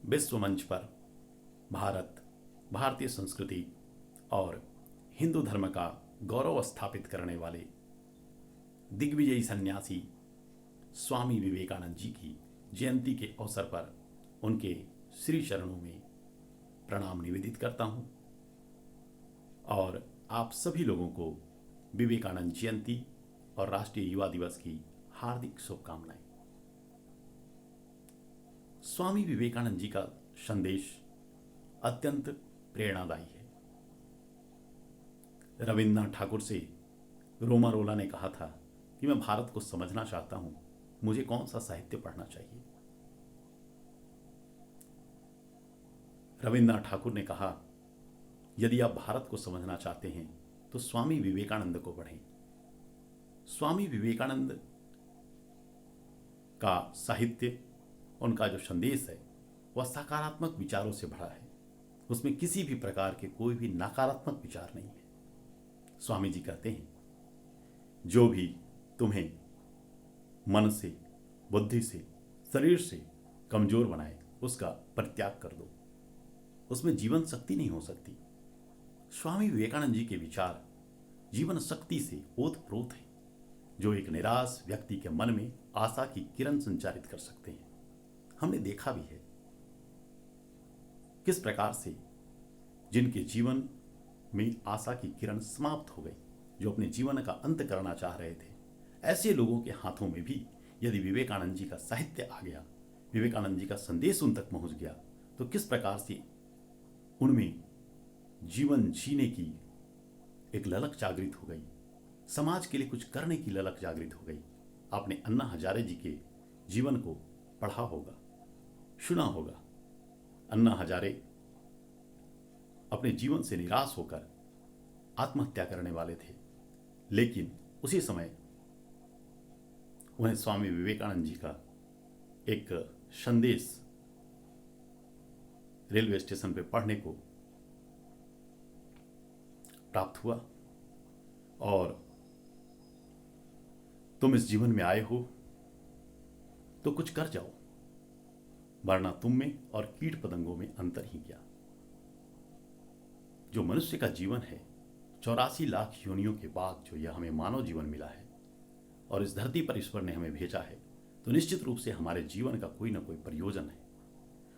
विश्व मंच पर भारत, भारतीय संस्कृति और हिंदू धर्म का गौरव स्थापित करने वाले दिग्विजयी सन्यासी स्वामी विवेकानंद जी की जयंती के अवसर पर उनके श्री चरणों में प्रणाम निवेदित करता हूं और आप सभी लोगों को विवेकानंद जयंती और राष्ट्रीय युवा दिवस की हार्दिक शुभकामनाएं। स्वामी विवेकानंद जी का संदेश अत्यंत प्रेरणादायी है। रविन्द्रनाथ ठाकुर से रोमा रोला ने कहा था कि मैं भारत को समझना चाहता हूं, मुझे कौन सा साहित्य पढ़ना चाहिए। रविन्द्रनाथ ठाकुर ने कहा, यदि आप भारत को समझना चाहते हैं तो स्वामी विवेकानंद को पढ़ें। स्वामी विवेकानंद का साहित्य, उनका जो संदेश है वह सकारात्मक विचारों से भरा है। उसमें किसी भी प्रकार के कोई भी नकारात्मक विचार नहीं है। स्वामी जी कहते हैं, जो भी तुम्हें मन से, बुद्धि से, शरीर से कमजोर बनाए उसका परित्याग कर दो। उसमें जीवन शक्ति नहीं हो सकती। स्वामी विवेकानंद जी के विचार जीवन शक्ति से ओतप्रोत हैं, जो एक निराश व्यक्ति के मन में आशा की किरण संचारित कर सकते हैं। हमने देखा भी है किस प्रकार से जिनके जीवन में आशा की किरण समाप्त हो गई, जो अपने जीवन का अंत करना चाह रहे थे, ऐसे लोगों के हाथों में भी यदि विवेकानंद जी का साहित्य आ गया, विवेकानंद जी का संदेश उन तक पहुंच गया, तो किस प्रकार से उनमें जीवन जीने की एक ललक जागृत हो गई, समाज के लिए कुछ करने की ललक जागृत हो गई। आपने अन्ना हजारे जी के जीवन को पढ़ा होगा, सुना होगा। अन्ना हजारे अपने जीवन से निराश होकर आत्महत्या करने वाले थे, लेकिन उसी समय उन्हें स्वामी विवेकानंद जी का एक संदेश रेलवे स्टेशन पर पढ़ने को प्राप्त हुआ और तुम इस जीवन में आए हो तो कुछ कर जाओ, वरना तुम में और कीट पतंगों में अंतर ही क्या। जो मनुष्य का जीवन है, 84 लाख योनियों के बाद जो यह हमें मानव जीवन मिला है और इस धरती पर ईश्वर ने हमें भेजा है, तो निश्चित रूप से हमारे जीवन का कोई ना कोई प्रयोजन है।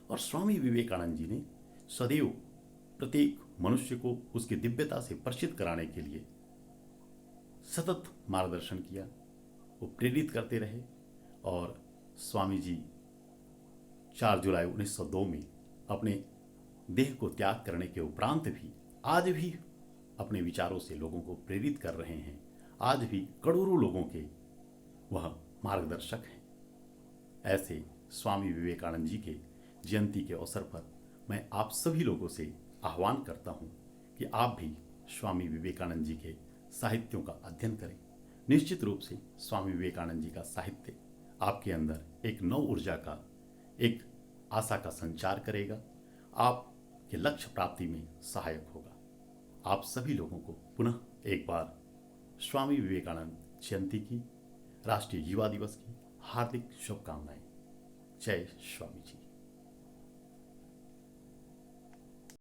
और स्वामी विवेकानंद जी ने सदैव प्रत्येक मनुष्य को उसकी दिव्यता से परिचित कराने के लिए सतत मार्गदर्शन किया। वो प्रेरित करते रहे और स्वामी जी 4 जुलाई 1902 में अपने देह को त्याग करने के उपरांत भी आज भी अपने विचारों से लोगों को प्रेरित कर रहे हैं। आज भी करोड़ों लोगों के वह मार्गदर्शक हैं। ऐसे स्वामी विवेकानंद जी के जयंती के अवसर पर मैं आप सभी लोगों से आह्वान करता हूं कि आप भी स्वामी विवेकानंद जी के साहित्यों का अध्ययन करें। निश्चित रूप से स्वामी विवेकानंद जी का साहित्य आपके अंदर एक नव ऊर्जा का, एक आशा का संचार करेगा, आपके लक्ष्य प्राप्ति में सहायक होगा। आप सभी लोगों को पुनः एक बार स्वामी विवेकानंद जयंती की, राष्ट्रीय युवा दिवस की हार्दिक शुभकामनाएं। जय स्वामी जी।